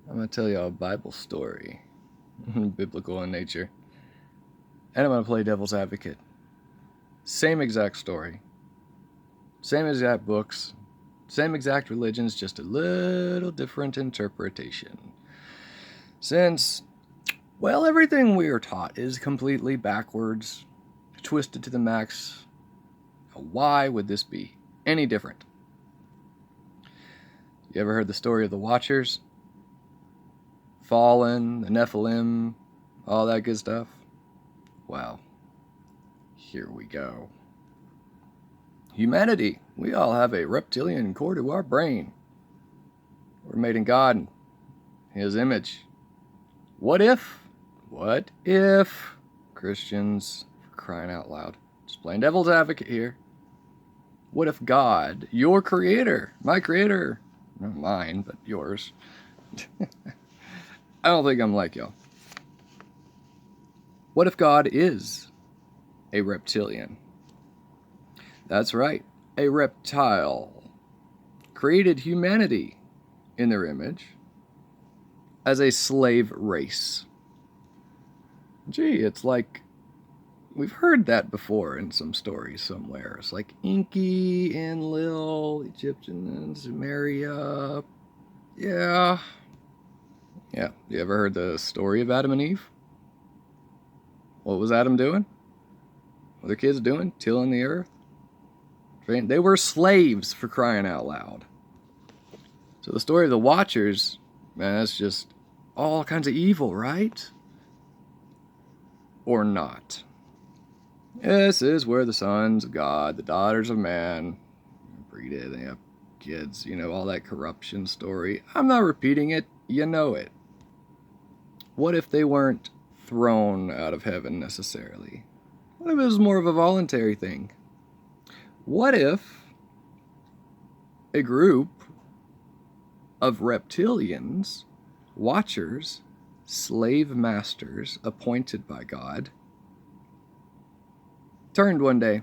I'm going to tell you a Bible story, biblical in nature. And I'm going to play devil's advocate. Same exact story, same exact books, same exact religions, just a little different interpretation. Since, well, everything we are taught is completely backwards, twisted to the max, why would this be any different? You ever heard the story of the Watchers? Fallen, the Nephilim, all that good stuff? Well, here we go. Humanity, we all have a reptilian core to our brain. We're made in God, His image. What if, Christians, for crying out loud, just playing devil's advocate here, what if God, your creator, my creator, not mine, but yours, I don't think I'm like y'all. What if God is a reptilian? That's right, a reptile created humanity in their image as a slave race. Gee, it's like we've heard that before in some stories somewhere. It's like Enki, Enlil, Egyptians, Sumeria. Yeah. You ever heard the story of Adam and Eve? What was Adam doing? What were the kids doing? Tilling the earth? They were slaves, for crying out loud. So the story of the Watchers, man, that's just all kinds of evil, right? Or not. This is where the sons of God, the daughters of man, breed it, they have kids, all that corruption story. I'm not repeating it, you know it. What if they weren't thrown out of heaven necessarily? What if it was more of a voluntary thing? What if a group of reptilians, watchers, slave masters appointed by God, turned one day,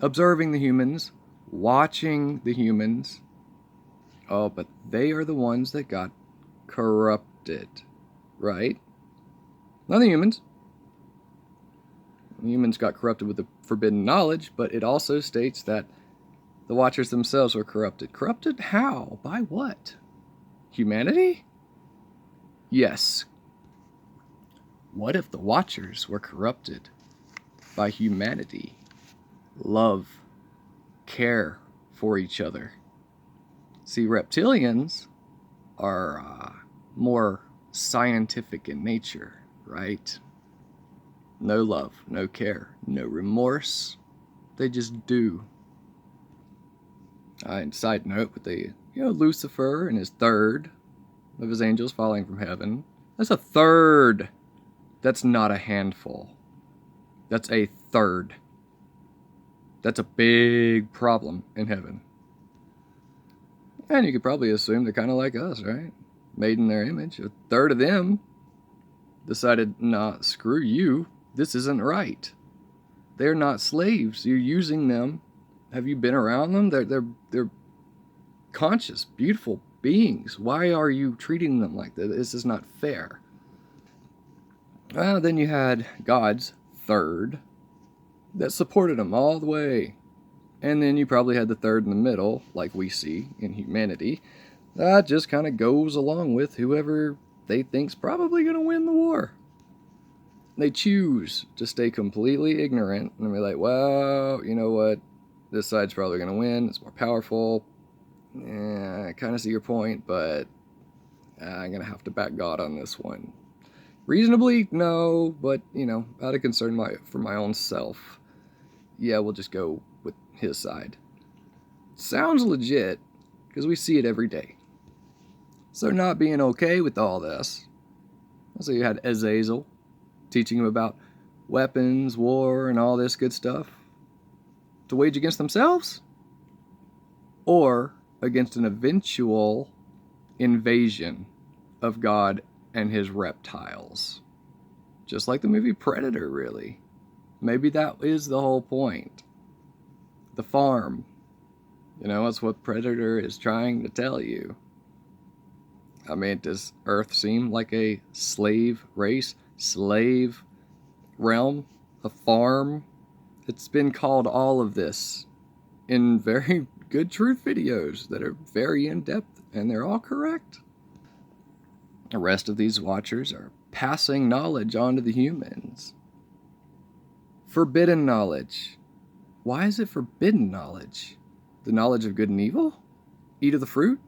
observing the humans, watching the humans. Oh, but they are the ones that got corrupted, right? Not the humans. The humans got corrupted with the forbidden knowledge, but it also states that the Watchers themselves were corrupted. Corrupted how? By what? Humanity? Yes. What if the Watchers were corrupted by humanity? Love, care for each other. See, reptilians are more scientific in nature, right? No love, no care, no remorse. They just do. And side note, with the Lucifer and his third of his angels falling from heaven. That's a third. That's not a handful. That's a third. That's a big problem in heaven. And you could probably assume they're kind of like us, right? Made in their image. A third of them decided, nah, screw you. This isn't right. They're not slaves. You're using them. Have you been around them? They're conscious, beautiful beings. Why are you treating them like that? This is not fair. Well, then you had God's third that supported them all the way. And then you probably had the third in the middle, like we see in humanity, that just kind of goes along with whoever they think's probably going to win the war. They choose to stay completely ignorant and be like, well, you know what? This side's probably going to win. It's more powerful. Yeah, I kind of see your point, but I'm going to have to back God on this one. Reasonably, no, but, out of concern for my own self, yeah, we'll just go with his side. Sounds legit, because we see it every day. So not being okay with all this. So you had Azazel teaching him about weapons, war, and all this good stuff to wage against themselves or against an eventual invasion of God and his reptiles. Just like the movie Predator, really. Maybe that is the whole point. The farm. That's what Predator is trying to tell you. I mean, does Earth seem like a slave race, slave realm, a farm? It's been called all of this in very good truth videos that are very in-depth, and they're all correct. The rest of these watchers are passing knowledge on to the humans. Forbidden knowledge. Why is it forbidden knowledge? The knowledge of good and evil? Eat of the fruit?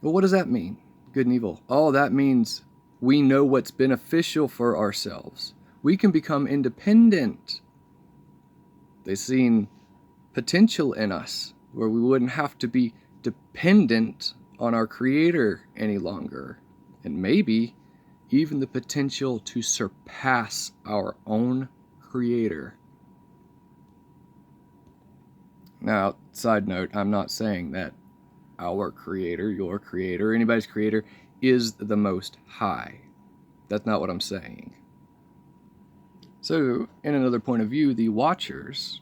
Well, what does that mean? Good and evil. Oh, that means we know what's beneficial for ourselves. We can become independent. They've seen potential in us where we wouldn't have to be dependent on our Creator any longer. And maybe even the potential to surpass our own Creator. Now, side note, I'm not saying that our Creator, your Creator, anybody's Creator is the Most High. That's not what I'm saying. So, in another point of view, the Watchers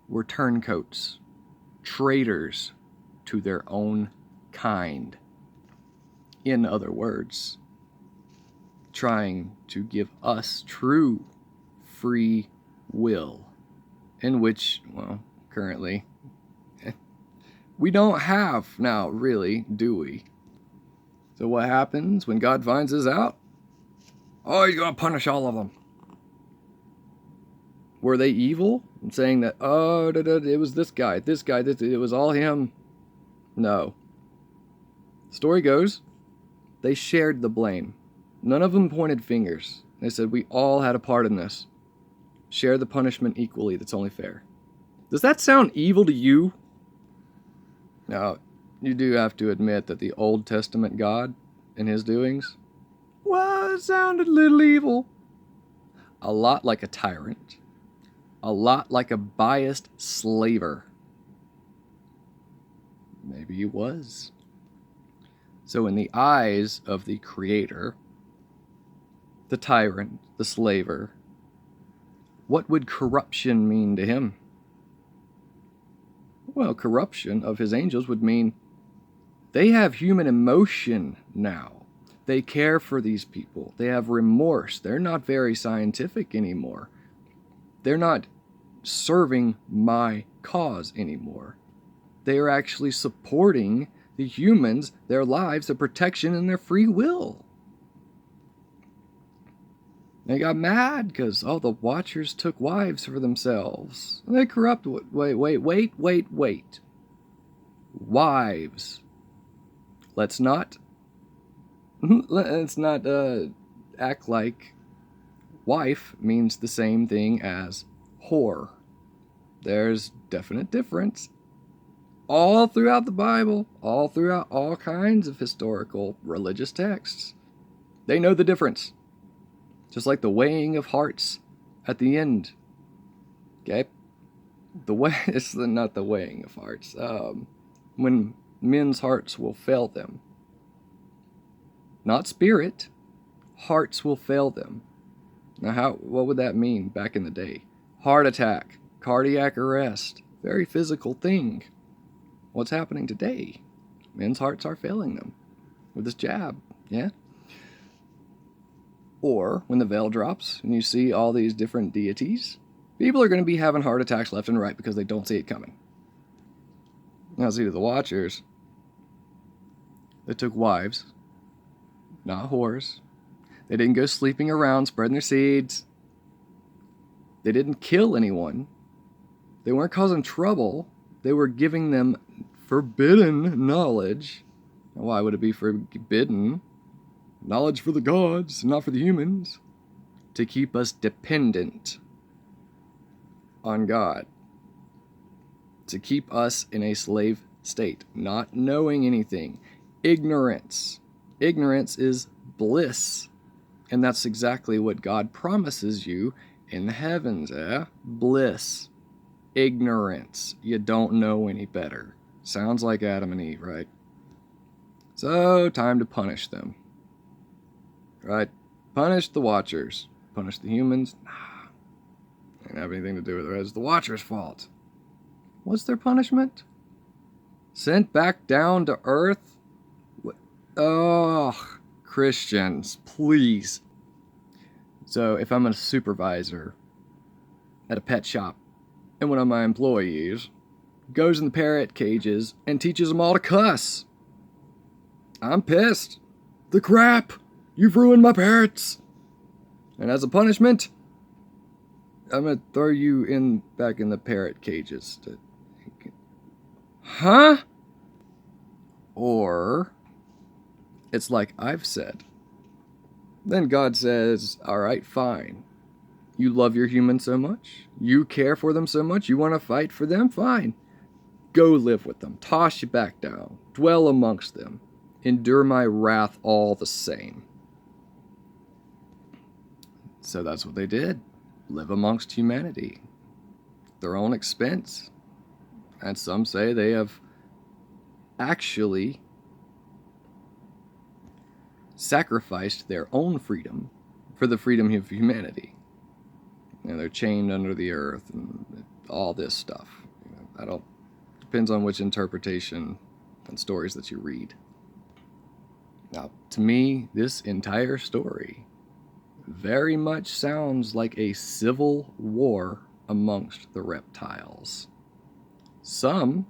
were turncoats, traitors to their own kind. In other words, trying to give us true free will, in which, well, currently, we don't have now, really, do we? So what happens when God finds us out? Oh, he's going to punish all of them. Were they evil? And saying that, oh, it was this guy, it was all him. No. The story goes, they shared the blame. None of them pointed fingers. They said, we all had a part in this. Share the punishment equally, that's only fair. Does that sound evil to you? Now, you do have to admit that the Old Testament God and his doings, well, it sounded a little evil. A lot like a tyrant. A lot like a biased slaver. Maybe he was. So in the eyes of the Creator, the tyrant, the slaver, what would corruption mean to him? Well, corruption of his angels would mean they have human emotion now. They care for these people. They have remorse. They're not very scientific anymore. They're not serving my cause anymore. They are actually supporting the humans, their lives, their protection, and their free will. They got mad because all the Watchers took wives for themselves. They corrupt. Wait. Wives. Let's not act like wife means the same thing as whore. There's definite difference. All throughout the Bible, all throughout all kinds of historical religious texts. They know the difference. Just like the weighing of hearts at the end. Okay? It's not the weighing of hearts. When men's hearts will fail them. Not spirit. Hearts will fail them. Now, what would that mean back in the day? Heart attack. Cardiac arrest. Very physical thing. What's happening today? Men's hearts are failing them. With this jab. Yeah? Or when the veil drops and you see all these different deities, people are going to be having heart attacks left and right because they don't see it coming. Now, see, to the Watchers, they took wives, not whores. They didn't go sleeping around, spreading their seeds. They didn't kill anyone. They weren't causing trouble. They were giving them forbidden knowledge. Why would it be forbidden? Knowledge for the gods, not for the humans. To keep us dependent on God. To keep us in a slave state, not knowing anything. Ignorance. Ignorance is bliss. And that's exactly what God promises you in the heavens, Bliss. Ignorance. You don't know any better. Sounds like Adam and Eve, right? So, time to punish them. Right? Punish the Watchers. Punish the humans? Nah. Didn't have anything to do with it. It's the Watchers' fault. What's their punishment? Sent back down to Earth? Oh, Christians, please. So if I'm a supervisor at a pet shop and one of my employees goes in the parrot cages and teaches them all to cuss, I'm pissed. The crap! You've ruined my parrots! And as a punishment, I'm gonna throw you back in the parrot cages. Huh? Or it's like I've said. Then God says, alright, fine. You love your humans so much? You care for them so much? You want to fight for them? Fine. Go live with them. Toss you back down. Dwell amongst them. Endure my wrath all the same. So that's what they did. Live amongst humanity. Their own expense. And some say they have actually sacrificed their own freedom for the freedom of humanity. And they're chained under the earth and all this stuff. Depends on which interpretation and stories that you read. Now, to me, this entire story very much sounds like a civil war amongst the reptiles. Some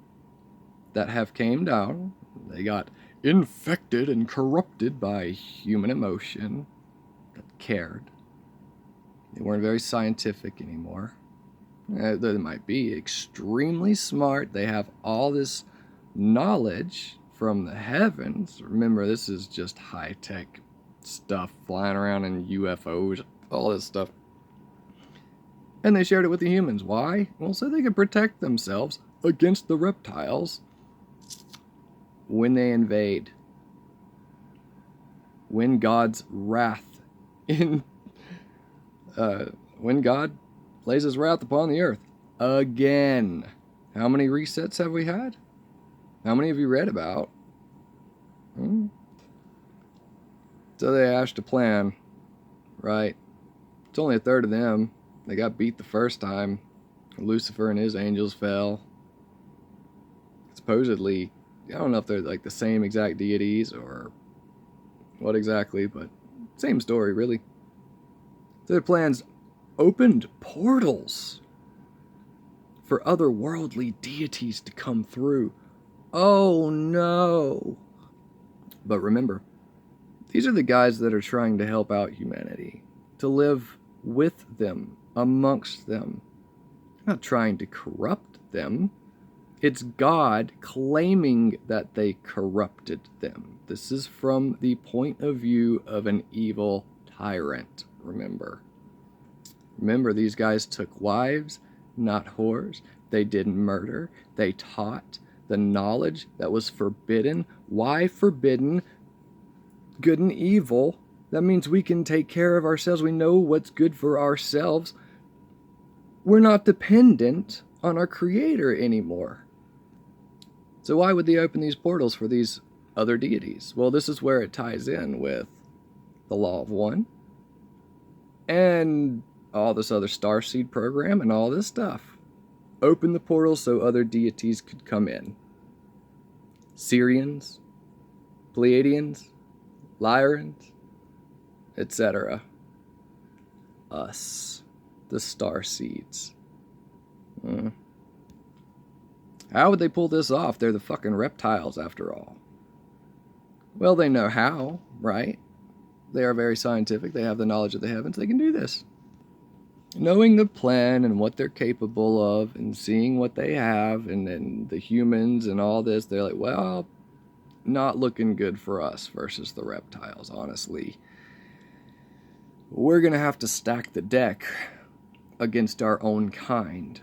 that have came down, they got infected and corrupted by human emotion that cared. They weren't very scientific anymore. They might be extremely smart. They have all this knowledge from the heavens. Remember, this is just high-tech stuff, flying around in UFOs, all this stuff. And they shared it with the humans. Why? Well, so they could protect themselves against the reptiles when they invade. When God's wrath when God lays his wrath upon the earth again. How many resets have we had? How many have you read about? So they hatched a plan, right? It's only a third of them. They got beat the first time. Lucifer and his angels fell. Supposedly, I don't know if they're like the same exact deities or what exactly, but same story, really. Their plans opened portals for otherworldly deities to come through. Oh no! But remember, these are the guys that are trying to help out humanity, to live with them, amongst them. Not trying to corrupt them. It's God claiming that they corrupted them. This is from the point of view of an evil tyrant, remember. Remember, these guys took wives, not whores. They didn't murder. They taught the knowledge that was forbidden. Why forbidden? Good and evil. That means we can take care of ourselves. We know what's good for ourselves. We're not dependent on our Creator anymore. So why would they open these portals for these other deities? Well, this is where it ties in with the Law of One and all this other starseed program and all this stuff. Open the portals so other deities could come in. Syrians, Pleiadians, Lyrans, etc. Us, the starseeds. How would they pull this off? They're the fucking reptiles, after all. Well, they know how, right? They are very scientific. They have the knowledge of the heavens. They can do this. Knowing the plan and what they're capable of and seeing what they have and the humans and all this, they're like, well, not looking good for us versus the reptiles, honestly. We're going to have to stack the deck against our own kind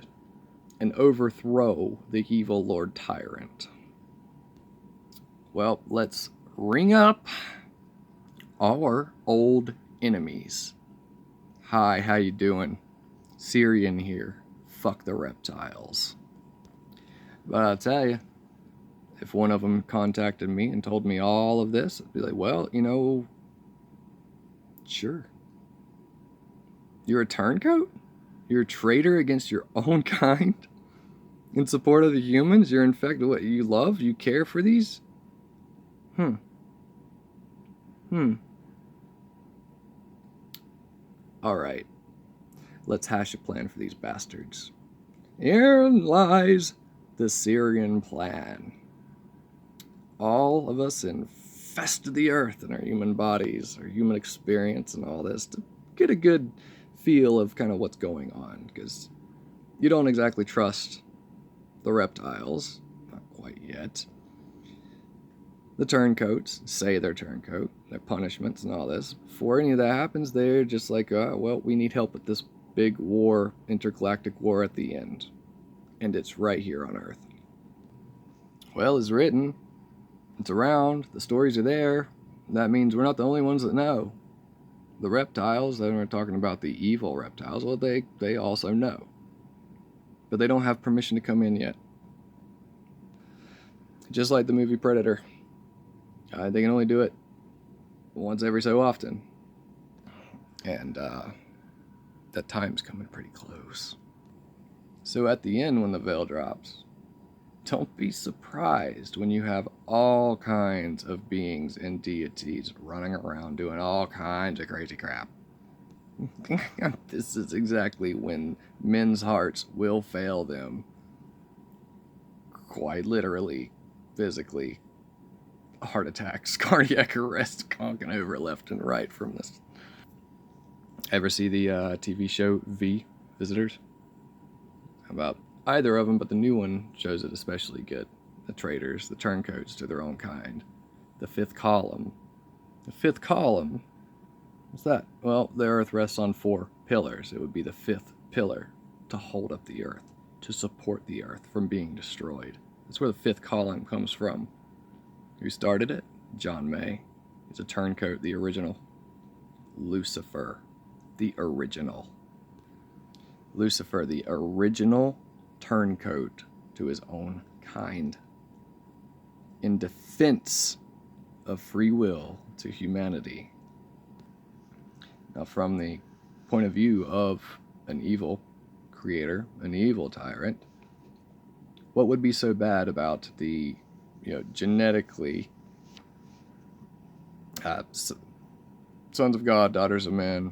and overthrow the evil Lord Tyrant. Well, let's ring up our old enemies. Hi, how you doing? Syrian here. Fuck the reptiles. But I'll tell you, if one of them contacted me and told me all of this, I'd be like, well, sure. You're a turncoat? You're a traitor against your own kind? In support of the humans? You're infected. What, you love? You care for these? Alright, let's hash a plan for these bastards. Here lies the Syrian plan. All of us infest the earth in our human bodies, our human experience, and all this to get a good feel of kind of what's going on, because you don't exactly trust the reptiles, not quite yet. The turncoats say they're turncoat, their punishments and all this. Before any of that happens, they're just like, well, we need help with this big war, intergalactic war at the end. And it's right here on Earth. Well, it's written. It's around. The stories are there. That means we're not the only ones that know. The reptiles, then we're talking about the evil reptiles, well, they also know. But they don't have permission to come in yet. Just like the movie Predator. They can only do it once every so often. And that time's coming pretty close. So at the end, when the veil drops, don't be surprised when you have all kinds of beings and deities running around doing all kinds of crazy crap. This is exactly when men's hearts will fail them. Quite literally, physically. Heart attacks, cardiac arrest, conking over left and right from this. Ever see the TV show V, Visitors? About either of them, but the new one shows it especially good. The traitors, the turncoats to their own kind. The fifth column. The fifth column? What's that? Well, the earth rests on 4 pillars. It would be the 5th pillar to hold up the earth, to support the earth from being destroyed. That's where the 5th column comes from. Who started it? John May. He's a turncoat, the original. Lucifer, the original. Lucifer, the original turncoat to his own kind. In defense of free will to humanity. Now, from the point of view of an evil creator, an evil tyrant, what would be so bad about the genetically sons of God, daughters of man,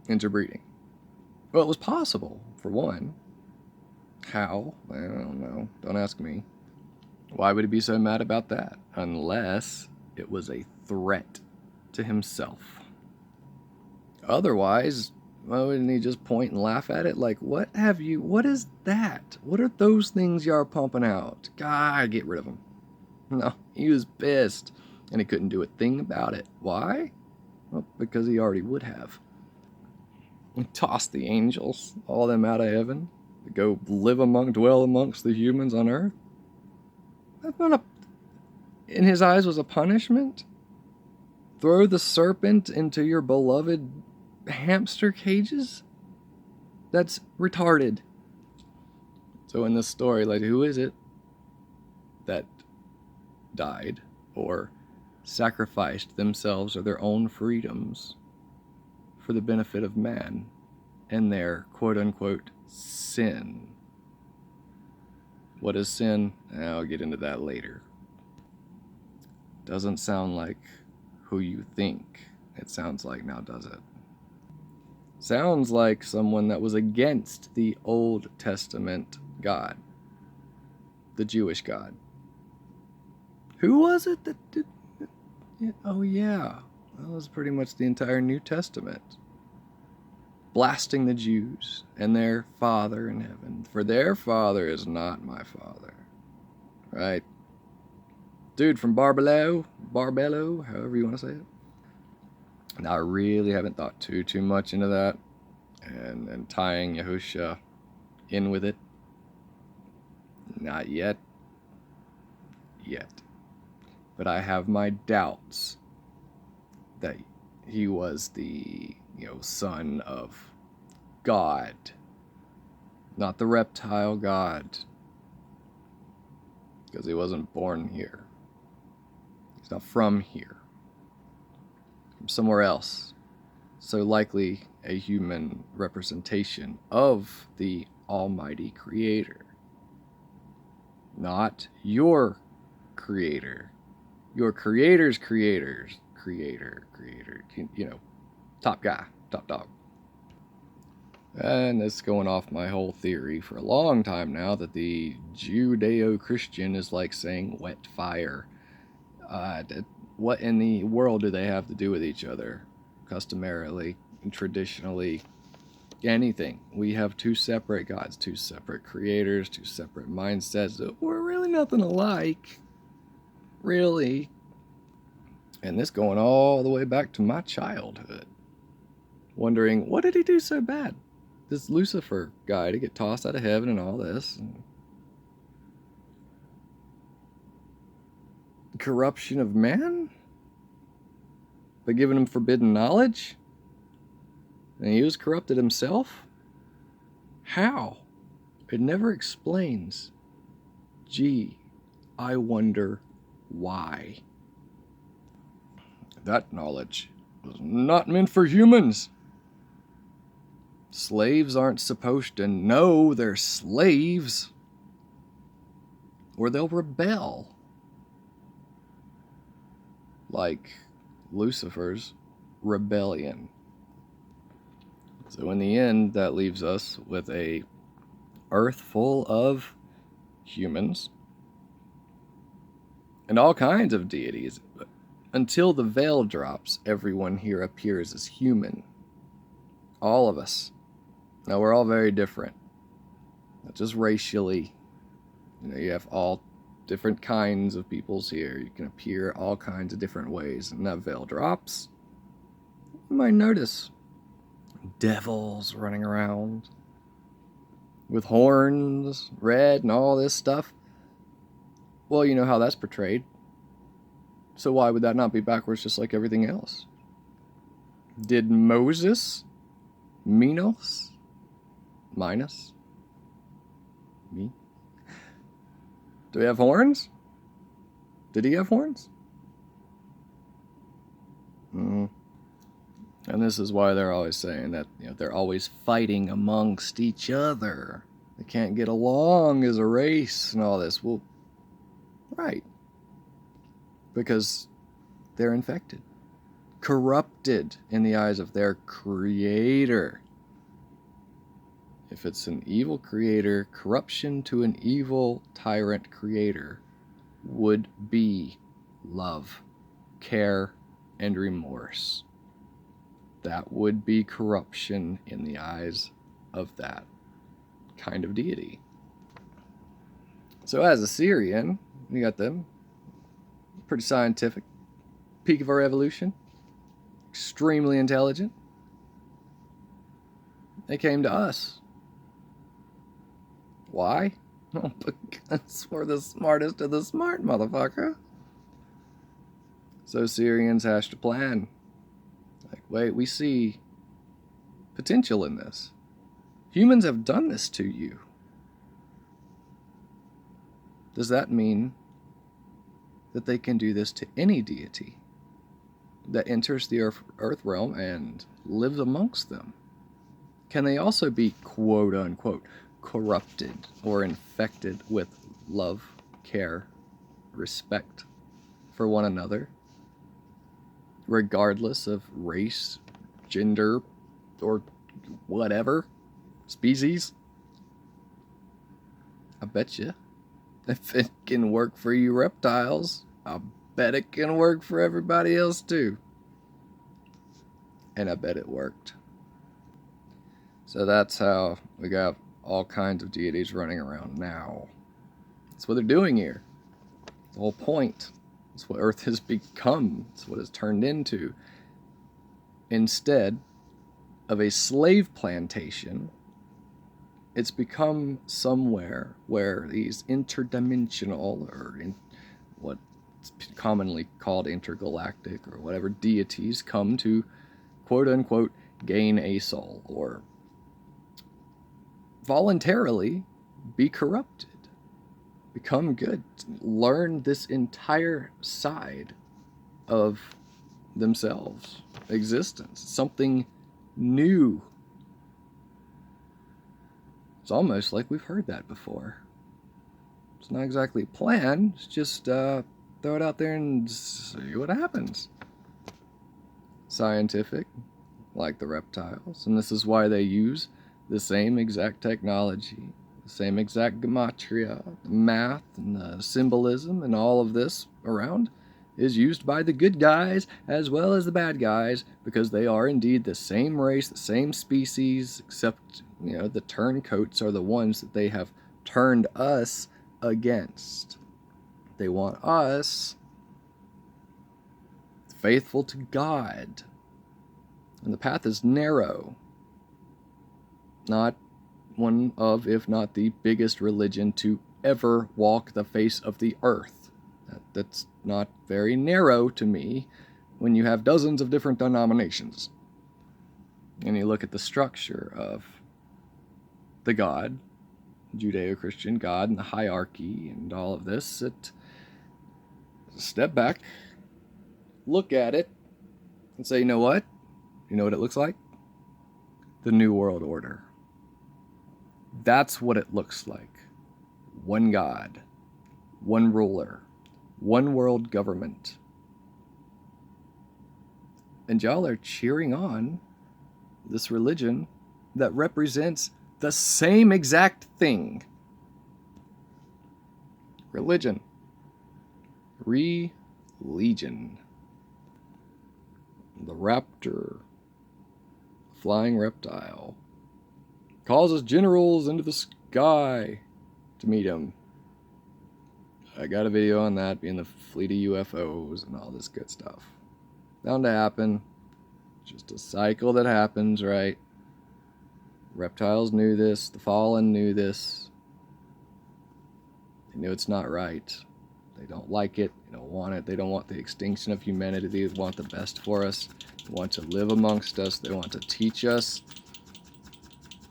interbreeding? Well, it was possible, for one. How? I don't know. Don't ask me. Why would he be so mad about that? Unless it was a threat to himself. Otherwise, why wouldn't he just point and laugh at it? Like, what is that? What are those things y'all pumping out? God, get rid of them. No, he was pissed, and he couldn't do a thing about it. Why? Well, because he already would have. He tossed the angels, all them out of heaven, to go dwell amongst the humans on earth. That's not in his eyes was a punishment? Throw the serpent into your beloved hamster cages? That's retarded. So in this story, like, who is it that died or sacrificed themselves or their own freedoms for the benefit of man and their quote-unquote sin? What is sin? I'll get into that later. Doesn't sound like who you think it sounds like now, does it? Sounds like someone that was against the Old Testament God, the Jewish God. Who was it that did? Oh yeah, that was pretty much the entire New Testament. Blasting the Jews and their Father in heaven, for their Father is not my Father. Right? Dude from Barbello, however you want to say it. Now, I really haven't thought too much into that, and tying Yahusha in with it. Not yet. But I have my doubts that he was the, son of God. Not the reptile God. Because he wasn't born here. He's not from here. From somewhere else. So likely a human representation of the Almighty Creator. Not your creator. Your creator's creator, top guy, top dog. And it's going off my whole theory for a long time now that the Judeo-Christian is like saying wet fire. What in the world do they have to do with each other? Customarily, traditionally, anything. We have two separate gods, two separate creators, two separate mindsets. We're really nothing alike. Really. And this going all the way back to my childhood. Wondering, what did he do so bad? This Lucifer guy to get tossed out of heaven and all this. Corruption of man? By giving him forbidden knowledge? And he was corrupted himself? How? It never explains. Gee, I wonder why. That knowledge was not meant for humans. Slaves aren't supposed to know they're slaves, or they'll rebel. Like Lucifer's rebellion. So in the end, that leaves us with a earth full of humans and all kinds of deities. Until the veil drops, everyone here appears as human. All of us. Now, we're all very different. Not just racially. You have all different kinds of peoples here. You can appear all kinds of different ways. And that veil drops, you might notice devils running around with horns, red, and all this stuff. Well, you know how that's portrayed. So why would that not be backwards just like everything else? Did Moses, Minos, minus, me? Do we have horns? Did he have horns? And this is why they're always saying that, they're always fighting amongst each other. They can't get along as a race and all this. Well, right. Because they're infected. Corrupted in the eyes of their creator. If it's an evil creator, corruption to an evil tyrant creator would be love, care, and remorse. That would be corruption in the eyes of that kind of deity. So as a Syrian, you got them. Pretty scientific. Peak of our evolution. Extremely intelligent. They came to us. Why? Oh, because we're the smartest of the smart, motherfucker. So Syrians hashed a plan. Like, wait, we see potential in this. Humans have done this to you. Does that mean that they can do this to any deity that enters the earth realm and lives amongst them? Can they also be, quote unquote, corrupted or infected with love, care, respect for one another, regardless of race, gender, or whatever, species? I bet you. If it can work for you reptiles, I bet it can work for everybody else too. And I bet it worked. So that's how we got all kinds of deities running around now. That's what they're doing here. The whole point. It's what Earth has become. It's what it's turned into. Instead of a slave plantation, it's become somewhere where these interdimensional, or what's commonly called intergalactic, or whatever deities come to, quote unquote, gain a soul, or voluntarily be corrupted, become good, learn this entire side of themselves, existence, something new. It's almost like we've heard that before. It's not exactly a plan, it's just throw it out there and see what happens. scientific, like the reptiles, and this is why they use the same exact technology, the same exact gematria, the math and the symbolism and all of this around is used by the good guys as well as the bad guys, because they are indeed the same race, the same species, except, the turncoats are the ones that they have turned us against. They want us faithful to God. And the path is narrow. Not one of, if not the biggest religion to ever walk the face of the earth. That's not very narrow to me when you have dozens of different denominations. And you look at the structure of the God, Judeo-Christian God, and the hierarchy and all of this. Step back, look at it, and say, you know what? You know what it looks like? The New World Order. That's what it looks like. One God, one ruler, one world government. And y'all are cheering on this religion that represents the same exact thing. Religion. Religion. The raptor, flying reptile, causes generals into the sky to meet him. I got a video on that, being the fleet of UFOs and all this good stuff. Bound to happen. Just a cycle that happens, right? Reptiles knew this. The Fallen knew this. They knew it's not right. They don't like it. They don't want it. They don't want the extinction of humanity. They want the best for us. They want to live amongst us. They want to teach us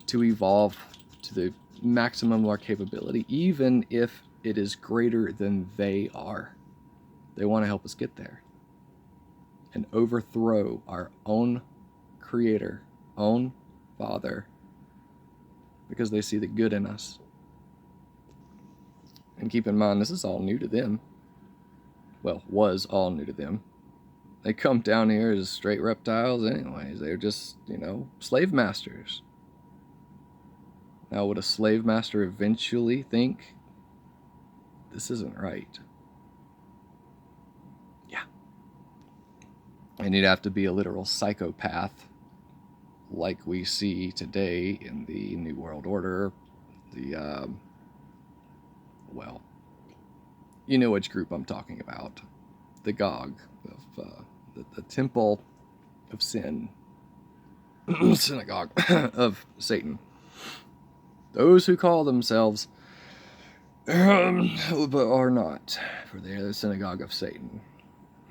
to evolve to the maximum of our capability, even if it is greater than they are. They want to help us get there and overthrow our own creator, own father, because they see the good in us. And keep in mind, this is all new to them. Well, was all new to them. They come down here as straight reptiles anyways. They're just, slave masters. Now, would a slave master eventually think, this isn't right? Yeah. And you'd have to be a literal psychopath, like we see today in the New World Order, you know which group I'm talking about. The Gog, of the Temple of Sin, synagogue of Satan. Those who call themselves, but are not, for they are the synagogue of Satan.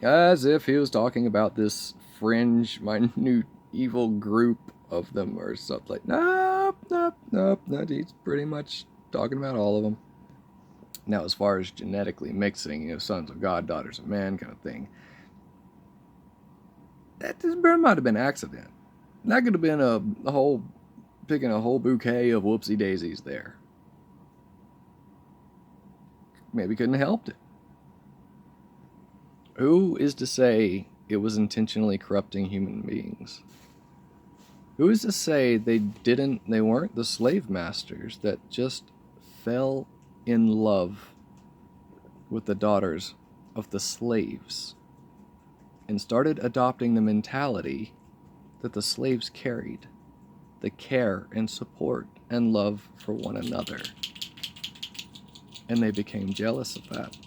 As if he was talking about this fringe, minute, evil group of them or something like, nope, he's pretty much talking about all of them. Now, as far as genetically mixing, sons of God, daughters of man kind of thing, that might have been an accident. That could have been picking a whole bouquet of whoopsie daisies there. Maybe couldn't have helped it. Who is to say it was intentionally corrupting human beings? Who is to say they weren't the slave masters that just fell in love with the daughters of the slaves and started adopting the mentality that the slaves carried, the care and support and love for one another. And they became jealous of that,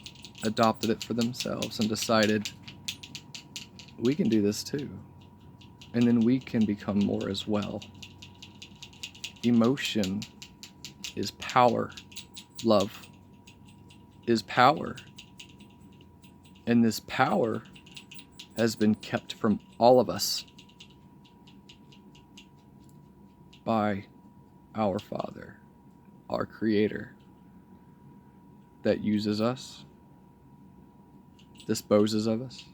adopted it for themselves, and decided, we can do this too. And then we can become more as well. Emotion is power. Love is power. And this power has been kept from all of us by our Father, our Creator, that uses us, disposes of us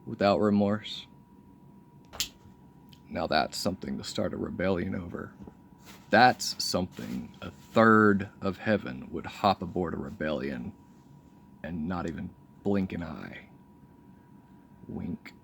without remorse. Now that's something to start a rebellion over. That's something a third of heaven would hop aboard a rebellion and not even blink an eye. Wink.